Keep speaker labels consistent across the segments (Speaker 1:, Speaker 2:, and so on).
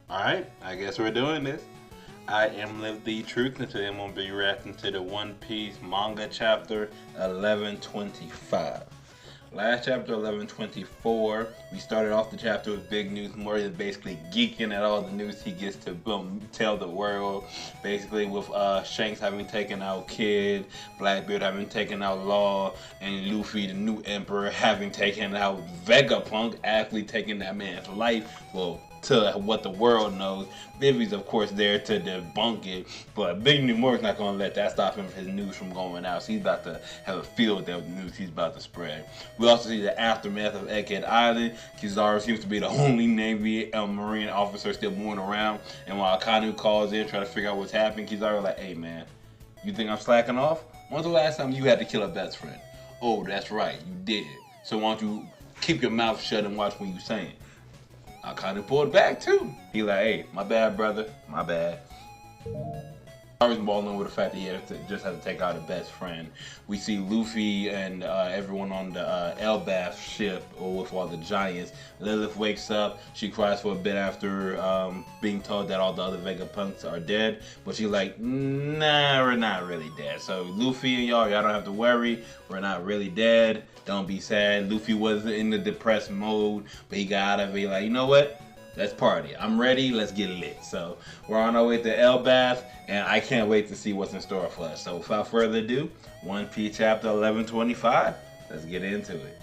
Speaker 1: Alright, I guess we're doing this. I am Live the Truth, and today I'm going to be reacting to the One Piece manga chapter 1125. Last chapter 1124, we started off the chapter with big news. Mori is basically geeking at all the news he gets to tell the world. Basically with Shanks having taken out Kid, Blackbeard having taken out Law, and Luffy, the new emperor, having taken out Vegapunk, actually taking that man's life. Well, to what the world knows. Vivi's of course there to debunk it, but Big New Morgan's not going to let that stop him from his news from going out. So he's about to have a field with that news he's about to spread. We also see the aftermath of Egghead Island. Kizaru seems to be the only Navy Marine officer still moving around, and while Akanu calls in trying to figure out what's happening, Kizaru like, hey man, you think I'm slacking off? When's the last time you had to kill a best friend? Oh, that's right, you did. So why don't you keep your mouth shut and watch what you're saying? I kind of pulled back too. He like, hey, my bad, brother, my bad. I was balling with the fact that he just had to take out a best friend. We see Luffy and everyone on the Elbaf ship with all the giants. Lilith wakes up. She cries for a bit after being told that all the other Vegapunks are dead. But she's like, nah, we're not really dead. So Luffy and y'all don't have to worry. We're not really dead. Don't be sad. Luffy was in the depressed mode, but he got out of it like, you know what? Let's party. I'm ready. Let's get lit. So we're on our way to Elbaf, and I can't wait to see what's in store for us. So without further ado, One Piece chapter 1125. Let's get into it.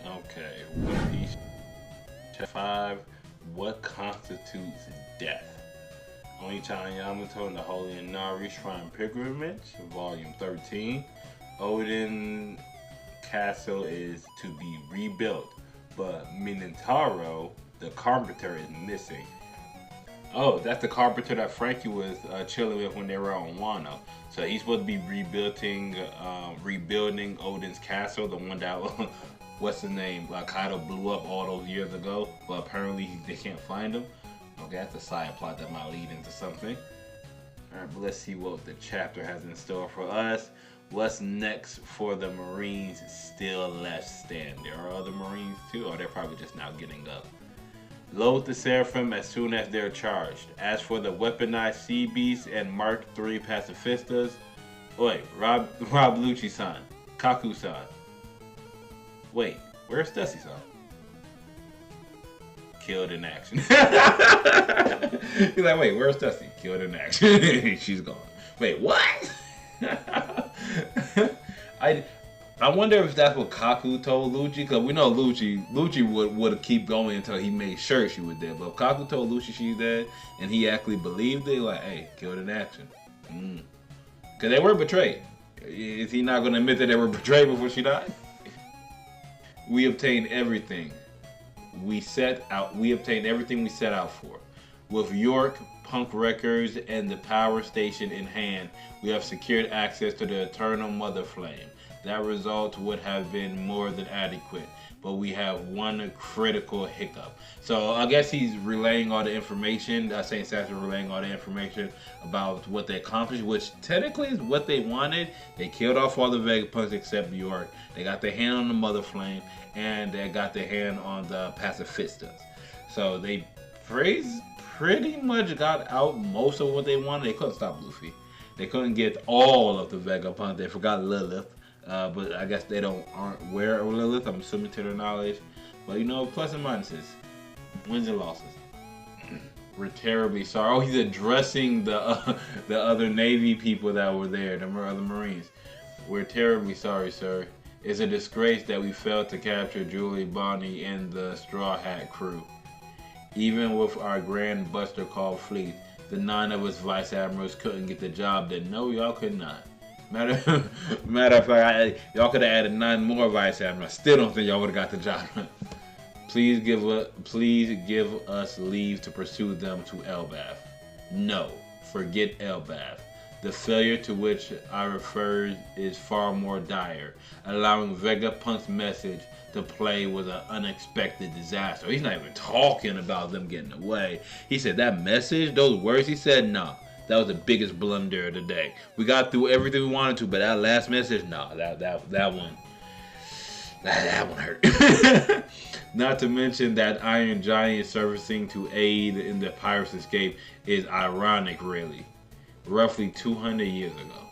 Speaker 1: Okay, One Piece chapter 5. What constitutes death? Onichan Yamato and the Holy Inari Shrine Pilgrimage, Volume 13. Odin Castle is to be rebuilt, but Minotauro, the carpenter, is missing. Oh, that's the carpenter that Frankie was chilling with when they were on Wano. So he's supposed to be rebuilding Odin's castle, the one that, what's the name, Kaido blew up all those years ago, but apparently they can't find him. Okay, that's a side plot that might lead into something. Alright, but let's see what the chapter has in store for us. What's next for the Marines still left standing? There are other Marines too, or they're probably just now getting up. Load the Seraphim as soon as they're charged. As for the weaponized Sea Beasts and Mark III pacifistas, wait, Rob Lucci-san, Kaku-san. Wait, where's Dusty-san? Killed in action. He's like, wait, where's Dusty? Killed in action. She's gone. Wait, what? I wonder if that's what Kaku told Lucci, because we know Lucci would keep going until he made sure she was dead. But if Kaku told Lucci she's dead and he actually believed it, like, hey, killed in action. Because they were betrayed. Is he not going to admit that they were betrayed before she died? We obtained everything we obtained everything we set out for. With York, Punk Records, and the power station in hand, we have secured access to the Eternal Mother Flame. That result would have been more than adequate, but we have one critical hiccup. So I guess he's relaying all the information, Saint Saturn relaying all the information about what they accomplished, which technically is what they wanted. They killed off all the Vegapunks except York. They got their hand on the Mother Flame, and they got their hand on the pacifistas. So they pretty much got out most of what they wanted. They couldn't stop Luffy. They couldn't get all of the Vegapunk. They forgot Lilith. But I guess they aren't aware of Lilith, I'm assuming, to their knowledge. But you know, plus and minuses, wins and losses. We're terribly sorry. Oh, he's addressing the other Navy people that were there, the other Marines. We're terribly sorry, sir. It's a disgrace that we failed to capture Julie, Bonnie, and the Straw Hat crew. Even with our grand buster called fleet, the 9 of us vice admirals couldn't get the job done. No, y'all could not. Matter of fact, y'all could have added 9 more vice admirals. Still don't think y'all would have got the job done. Please give us leave to pursue them to Elbaf. No, forget Elbaf. The failure to which I refer is far more dire. Allowing Vegapunk's message to play was an unexpected disaster. He's not even talking about them getting away. He said that message, those words, he said, nah, that was the biggest blunder of the day. We got through everything we wanted to, but that last message, nah, that one hurt. Not to mention that Iron Giant surfacing to aid in the pirate's escape is ironic, really. Roughly 200 years ago.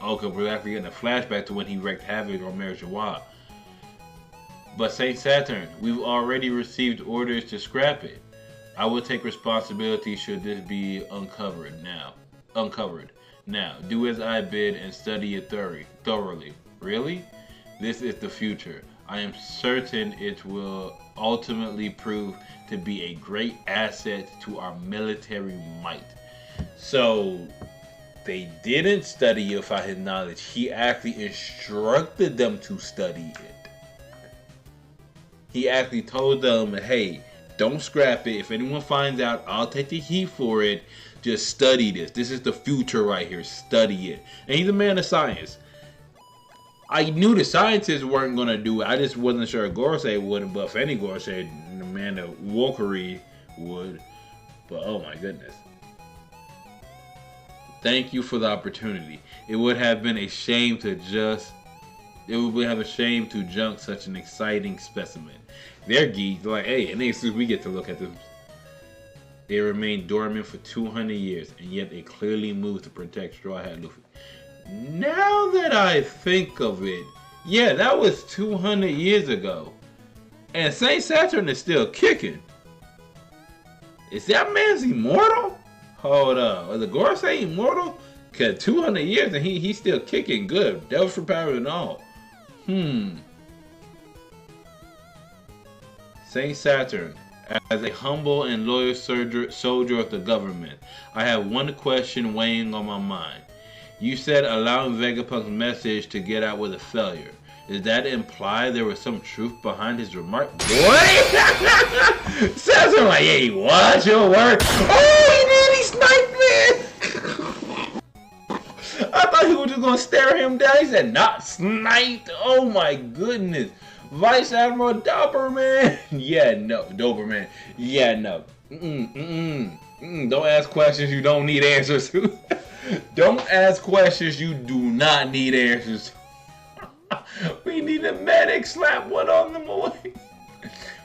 Speaker 1: Okay, we're actually getting a flashback to when he wreaked havoc on Marijuana. But Saint Saturn, we've already received orders to scrap it. I will take responsibility should this be uncovered. Now, do as I bid and study it thoroughly. Really? This is the future. I am certain it will ultimately prove to be a great asset to our military might. So, they didn't study it for his knowledge. He actually instructed them to study it. He actually told them, hey, don't scrap it. If anyone finds out, I'll take the heat for it. Just study this. This is the future right here. Study it. And he's a man of science. I knew the scientists weren't going to do it. I just wasn't sure Gorosei wouldn't. But if any Gorosei, the man of Walkery would. But oh my goodness. Thank you for the opportunity. It would have been a shame to junk such an exciting specimen. They're geeks. Like, hey, and as soon as we get to look at them. They remained dormant for 200 years, and yet they clearly moved to protect Straw Hat Luffy. Now that I think of it, yeah, that was 200 years ago. And Saint Saturn is still kicking. Is that man's immortal? Hold up. Are the Gorosei immortal? Cause 200 years and he's still kicking good. Devil for power and all. Saint Saturn. As a humble and loyal soldier of the government, I have one question weighing on my mind. You said allowing Vegapunk's message to get out was a failure. Does that imply there was some truth behind his remark? What? Saturn like, hey, watch your word. Oh, he sniped, man. I thought he was just going to stare him down. He said, not sniped. Oh, my goodness. Vice Admiral Doberman. Yeah, no. Doberman. Yeah, no. Don't ask questions you don't need answers to. Don't ask questions you do not need answers to. We need a medic. Slap one of them awake.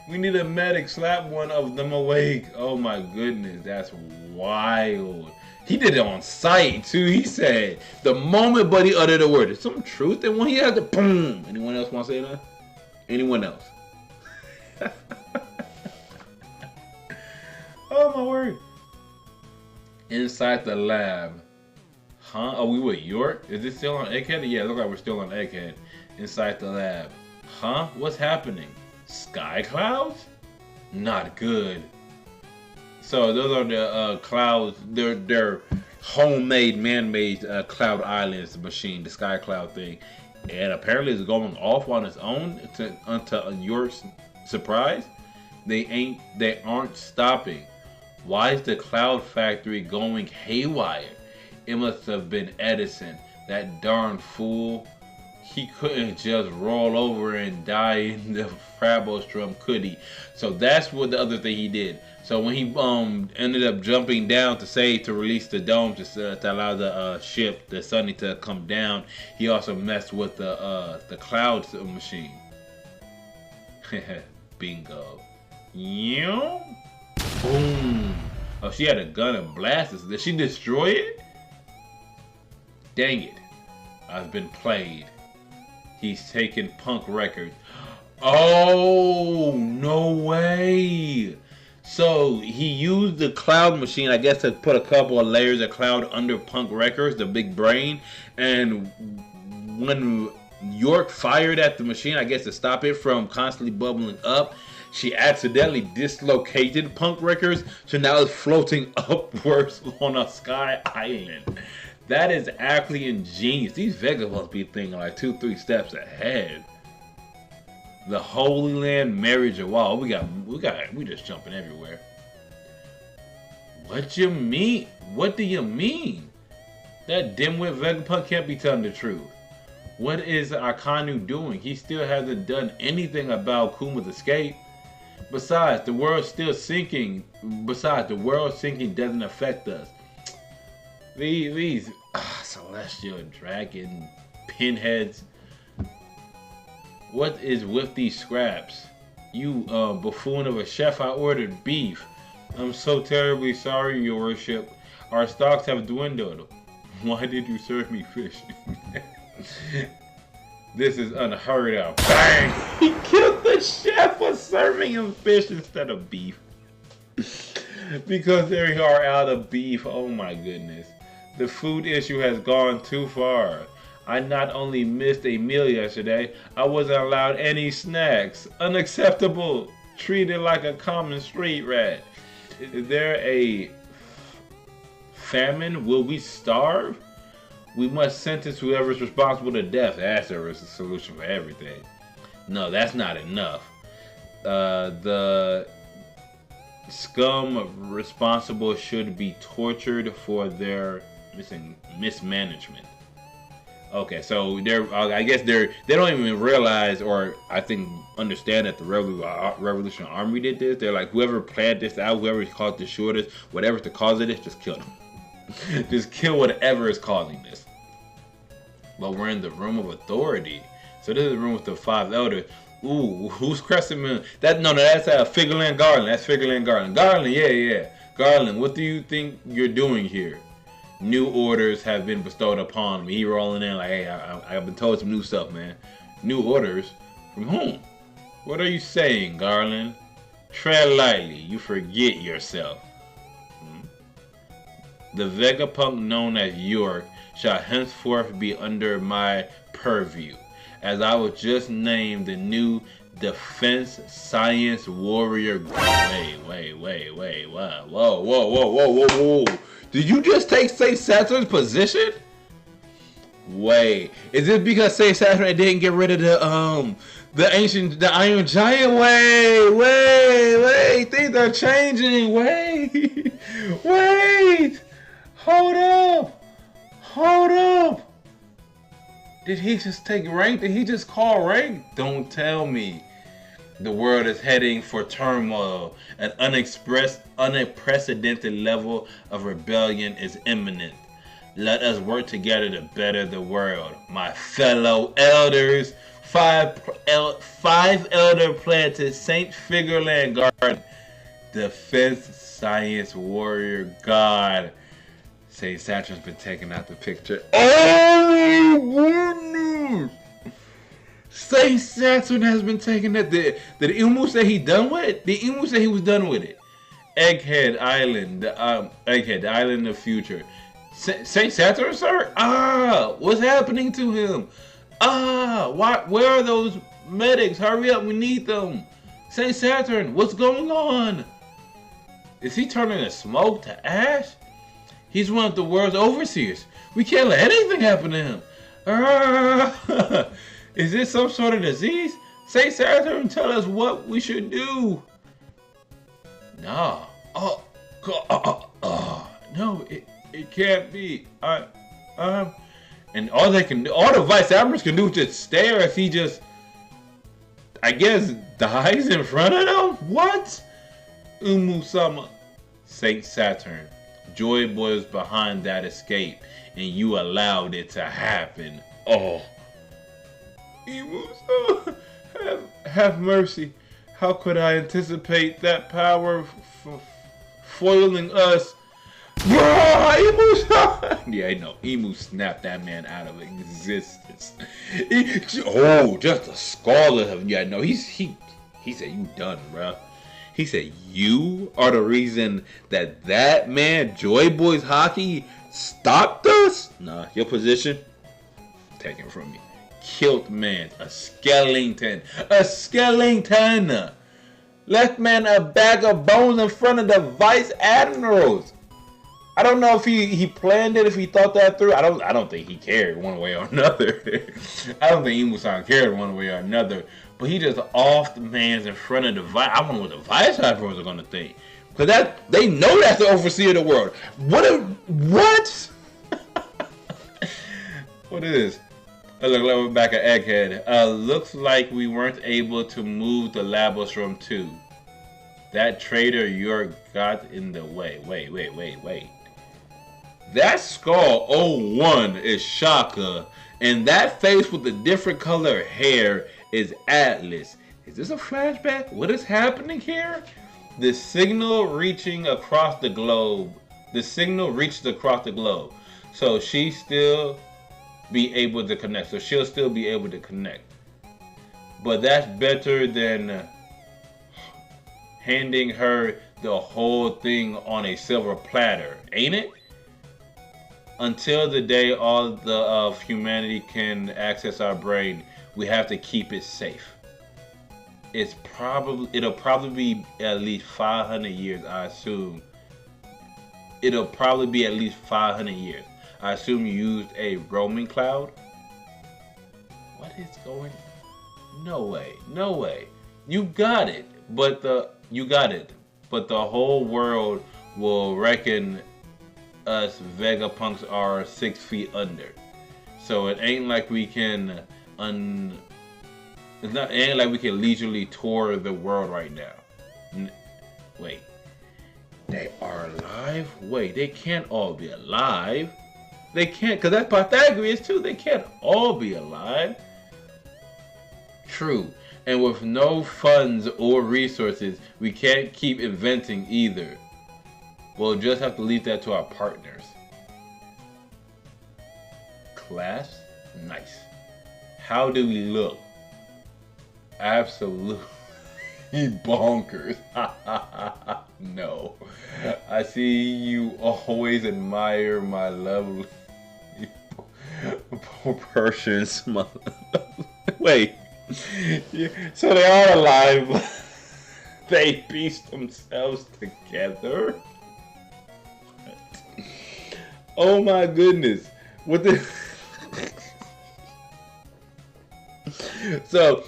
Speaker 1: We need a medic. Slap one of them awake. Oh my goodness. That's wild. He did it on sight too. He said the moment Buddy uttered the word, there's some truth in when he had to boom. Anyone else want to say that? Anyone else? Oh my word. Inside the lab. Huh? Are we with York? Is this still on Egghead? Yeah, it looks like we're still on Egghead. Inside the lab. Huh? What's happening? Sky clouds? Not good. So those are the clouds. They're homemade, man-made cloud islands machine, the sky cloud thing. And apparently it's going off on its own unto York's surprise. They aren't stopping. Why is the cloud factory going haywire? It must have been Edison, that darn fool. He couldn't just roll over and die in the Frabostrom, could he? So that's what the other thing he did. So when he ended up jumping down to release the dome to allow the ship, the Sunny, to come down, he also messed with the cloud machine. Bingo. Yeah. Boom. Oh, she had a gun and blasted. Did she destroy it? Dang it. I've been played. He's taken Punk records. Oh, no way. So he used the cloud machine, I guess, to put a couple of layers of cloud under Punk records, the big brain. And when York fired at the machine, I guess to stop it from constantly bubbling up, she accidentally dislocated Punk records. So now it's floating upwards on a sky island. That is actually ingenious. These Vegapunk be thinking like 2-3 steps ahead. The Holy Land marriage of Wall. We just jumping everywhere. What you mean? What do you mean? That dimwit Vegapunk can't be telling the truth. What is Akanu doing? He still hasn't done anything about Kuma's escape. Besides, the world's still sinking. Besides, the world sinking doesn't affect us. These celestial dragon pinheads. What is with these scraps? You buffoon of a chef, I ordered beef. I'm so terribly sorry, your worship. Our stocks have dwindled. Why did you serve me fish? This is unheard of. Bang! He killed the chef for serving him fish instead of beef. Because they are out of beef. Oh my goodness. The food issue has gone too far. I not only missed a meal yesterday, I wasn't allowed any snacks. Unacceptable. Treated like a common street rat. Is there a famine? Will we starve? We must sentence whoever's responsible to death. That's a solution for everything. No, that's not enough. The scum responsible should be tortured for their mismanagement. Okay, so I guess they don't even realize, or I think understand that the Revolution Army did this. They're like, whoever planned this out, whoever caused the shortage, whatever's the cause of this, just kill them. Just kill whatever is causing this. But we're in the room of authority. So this is the room with the 5 elders. Ooh, who's Crescent Moon? That's Figureland Garland. That's Figureland Garland. Garland, yeah. Garland, what do you think you're doing here? New orders have been bestowed upon me. He rolling in like, hey, I've been told some new stuff, man. New orders? From whom? What are you saying, Garland? Tread lightly. You forget yourself. The Vegapunk known as York shall henceforth be under my purview, as I was just named the new Defense Science Warrior. Wait, whoa. Did you just take Saint Saturn's position? Wait, is it because Saint Saturn didn't get rid of the Iron Giant? Wait, things are changing. Wait, hold up. Did he just take rank? Did he just call rank? Don't tell me. The world is heading for turmoil. An unprecedented level of rebellion is imminent. Let us work together to better the world. My fellow elders, 5 elder planted Saint Figureland Garden. Defense Science Warrior God. Saint Saturn's been taking out the picture. Oh goodness! Saint Saturn has been taking that. Did Imu say he done with it? Did Imu say he was done with it? Egghead Island, the island of future. Saint Saturn, sir? What's happening to him? Where are those medics? Hurry up, we need them. Saint Saturn, what's going on? Is he turning the smoke to ash? He's one of the world's overseers. We can't let anything happen to him. Is this some sort of disease? Saint Saturn, tell us what we should do. Nah. No, it can't be. And all the vice admirals can do is just stare as he just, I guess, dies in front of them? What? Umu-sama. Saint Saturn. Joyboy was behind that escape, and you allowed it to happen. Oh. Imu-sama, have mercy. How could I anticipate that power foiling us? Imu-sama! Yeah, I know. Imu snapped that man out of existence. Just a scarlet of, yeah, no, he said, you done, bruh. He said, you are the reason that man, Joyboy's Haki, stopped us? Nah, your position, taken from me. Killed man, a skeleton. Left man a bag of bones in front of the vice admirals. I don't know if he planned it, if he thought that through. I don't think he cared one way or another. I don't think Imu-san cared one way or another. But he just off the man's in front of the vice. I wonder what the vice admirals are gonna think. Cause they know that's the overseer of the world. What? What is this? Look, we're back at Egghead. Looks like we weren't able to move the Labostrom 2. That traitor York got in the way. Wait. That skull 01 is Shaka, and that face with the different color hair is Atlas. Is this a flashback? What is happening here? The signal reaching across the globe. The signal reaches across the globe. So she still be able to connect. So she'll still be able to connect. But that's better than handing her the whole thing on a silver platter, ain't it? Until the day all of humanity can access our brain, we have to keep it safe. It'll probably be at least 500 years, I assume. It'll probably be at least 500 years. I assume you used a roaming cloud. What is going? No way, no way. You got it, but the whole world will reckon us Vegapunks are 6 feet under. So it ain't like we can it ain't like we can leisurely tour the world right now. Wait. They are alive? Wait, they can't all be alive. They can't, because that's Pythagoras too. They can't all be alive. True. And with no funds or resources, we can't keep inventing either. We'll just have to leave that to our partners. Class? Nice. How do we look? Absolutely bonkers. No. I see you always admire my lovely proportions. Wait. So they are alive. They piece themselves together. Oh my goodness. What the... So,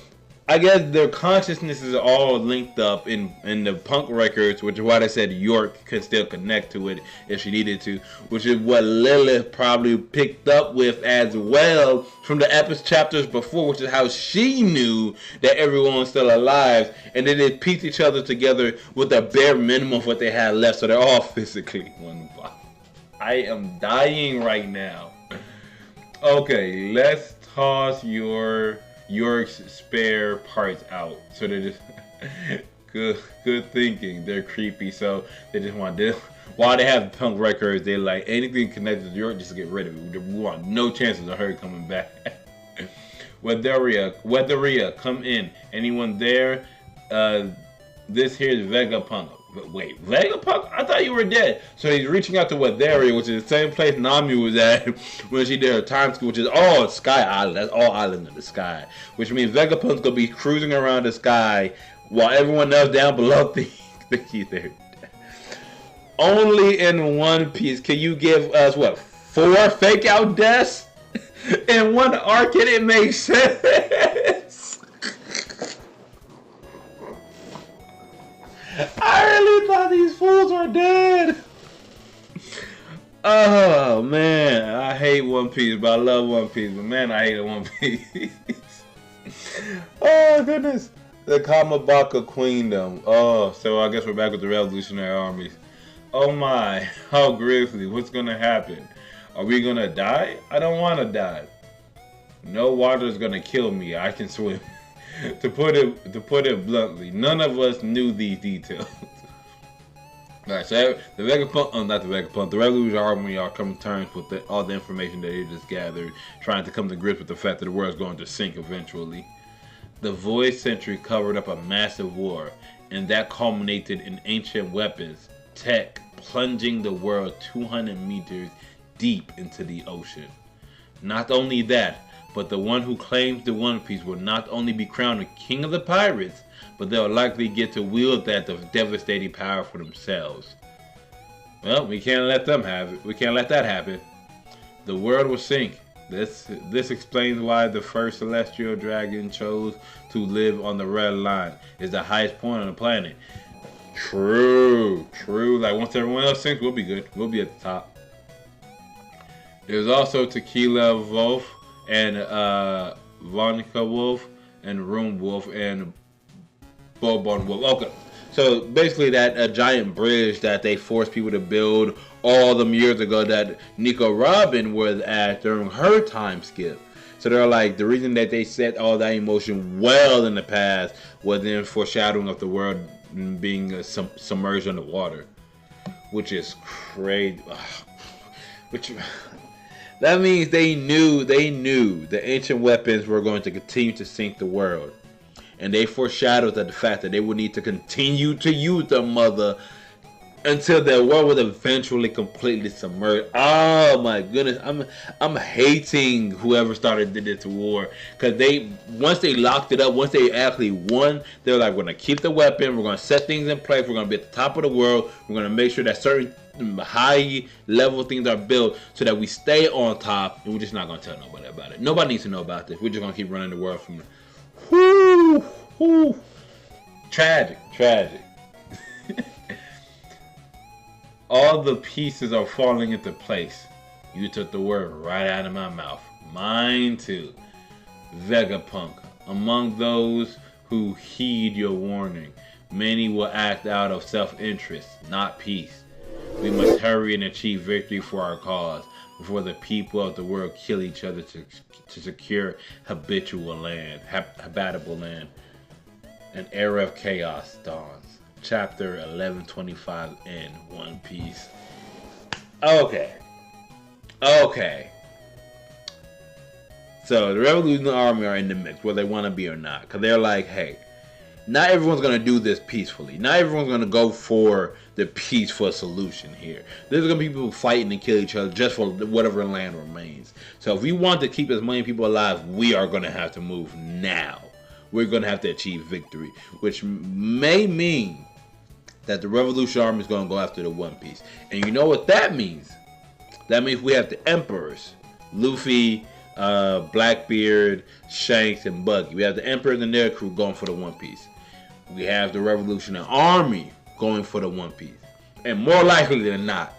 Speaker 1: I guess their consciousnesses are all linked up in the punk records, which is why they said York could still connect to it if she needed to, which is what Lilith probably picked up with as well from the epic chapters before, which is how she knew that everyone was still alive, and then they pieced each other together with the bare minimum of what they had left, so they're all physically one body. I am dying right now. Okay, let's toss York's spare parts out. So they're just good thinking. They're creepy, so they just want to. While they have punk records, they like anything connected to York, just to get rid of it. We want no chances of her coming back. Weatheria, come in. Anyone there? This here is Vegapunk. Wait, Vegapunk? I thought you were dead. So he's reaching out to Weatheria, which is the same place Nami was at when she did her time school, which is all Sky Island. That's all island in the sky. Which means Vegapunk's gonna be cruising around the sky while everyone else down below thinks he's there. Only in One Piece can you give us, what, 4 fake out deaths? In one arc, and it makes sense. I really thought these fools were dead. Oh man, I hate One Piece, but I love One Piece. But man, I hate One Piece. Oh goodness, the Kamabaka Queendom. Oh, so I guess we're back with the Revolutionary Armies. Oh my, how grisly! What's gonna happen? Are we gonna die? I don't want to die. No water is gonna kill me. I can swim. To put it bluntly, none of us knew these details. Alright, so the Vegapunk, not the Vegapunk, the Revolutionary Army are coming to terms with all the information that they just gathered, trying to come to grips with the fact that the world's going to sink eventually. The Void Century covered up a massive war, and that culminated in ancient weapons, tech plunging the world 200 meters deep into the ocean. Not only that, but the one who claims the One Piece will not only be crowned the king of the pirates, but they'll likely get to wield that devastating power for themselves. Well, we can't let them have it. We can't let that happen. The world will sink. This explains why the first celestial dragon chose to live on the red line. It's the highest point on the planet. True. Like once everyone else sinks, we'll be good. We'll be at the top. There's also Tequila Wolf and Vonica Wolf and Room Wolf and Bobon Wolf. Okay, so basically that giant bridge that they forced people to build all them years ago that Nico Robin was at during her time skip. So they're like, the reason that they set all that emotion well in the past was in foreshadowing of the world being submerged underwater, which is crazy. Which that means they knew the ancient weapons were going to continue to sink the world, and they foreshadowed the fact that they would need to continue to use the mother until the world would eventually completely submerge. Oh my goodness, I'm hating whoever did this war, because once they locked it up, once they actually won, they're like, we're gonna keep the weapon, we're gonna set things in place, we're gonna be at the top of the world, we're gonna make sure that certain high level things are built so that we stay on top, and we're just not gonna tell nobody about it. Nobody needs to know about this. We're just gonna keep running the world from there. Tragic. All the pieces are falling into place. You took the word right out of my mouth. Mine too. Vegapunk. Among those who heed your warning, many will act out of self-interest, not peace. We must hurry and achieve victory for our cause before the people of the world kill each other to secure habitable land. An era of chaos dawns. Chapter 1125 in One Piece. Okay. So the Revolutionary Army are in the mix, whether they want to be or not. Because they're like, hey, not everyone's going to do this peacefully. Not everyone's going to go for the peaceful solution here. There's going to be people fighting and kill each other just for whatever land remains. So if we want to keep as many people alive, we are going to have to move now. We're going to have to achieve victory, which may mean that the Revolutionary Army is going to go after the One Piece. And you know what that means? That means we have the Emperors, Luffy, Blackbeard, Shanks, and Buggy. We have the Emperors and their crew going for the One Piece. We have the Revolutionary Army going for the One Piece. And more likely than not,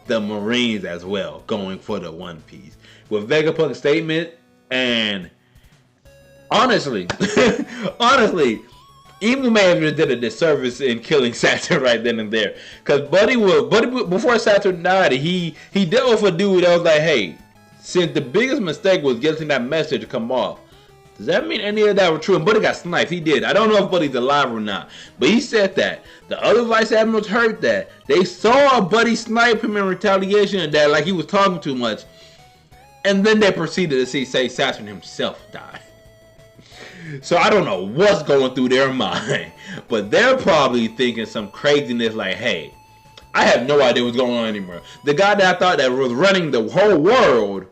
Speaker 1: the Marines as well going for the One Piece. With Vegapunk's statement, and honestly, even may have just did a disservice in killing Saturn right then and there. Because Buddy before Saturn died, he dealt with a dude that was like, hey, since the biggest mistake was getting that message to come off, does that mean any of that were true? And Buddy got sniped. He did. I don't know if Buddy's alive or not. But he said that. The other Vice Admirals heard that. They saw Buddy snipe him in retaliation of that, like he was talking too much. And then they proceeded to see Saint Saturn himself die. So I don't know what's going through their mind, but they're probably thinking some craziness like, hey, I have no idea what's going on anymore. The guy that I thought that was running the whole world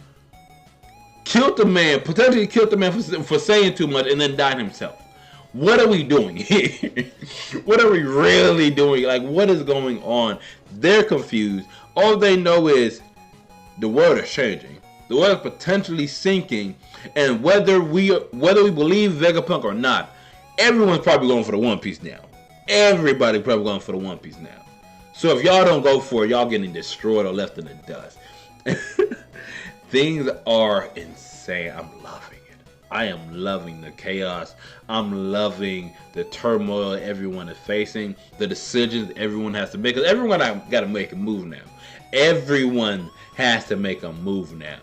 Speaker 1: killed the man, potentially killed the man for saying too much, and then died himself. What are we doing here? What are we really doing? Like, what is going on? They're confused. All they know is the world is changing. The world is potentially sinking. And whether we believe Vegapunk or not, everyone's probably going for the One Piece now. Everybody probably going for the One Piece now. So if y'all don't go for it, y'all getting destroyed or left in the dust. Things are insane. I'm loving it. I am loving the chaos. I'm loving the turmoil everyone is facing. The decisions everyone has to make. Because everyone got to make a move now. Everyone has to make a move now.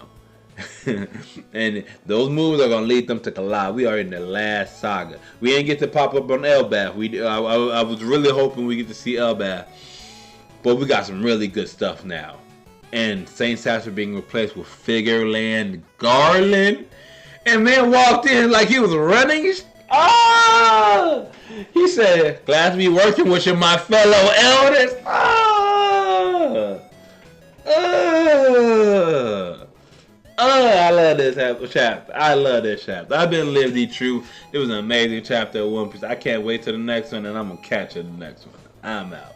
Speaker 1: And those moves are gonna lead them to collide. We are in the last saga. We ain't get to pop up on Elbaf. I was really hoping we get to see Elbaf, but we got some really good stuff now. And Saint Saturn being replaced with Figureland Garland, and man walked in like he was running. He said, "Glad to be working with you, my fellow elders." I love this chapter. I love this chapter. I've been living the truth. It was an amazing chapter of One Piece. I can't wait till the next one, and I'm going to catch you in the next one. I'm out.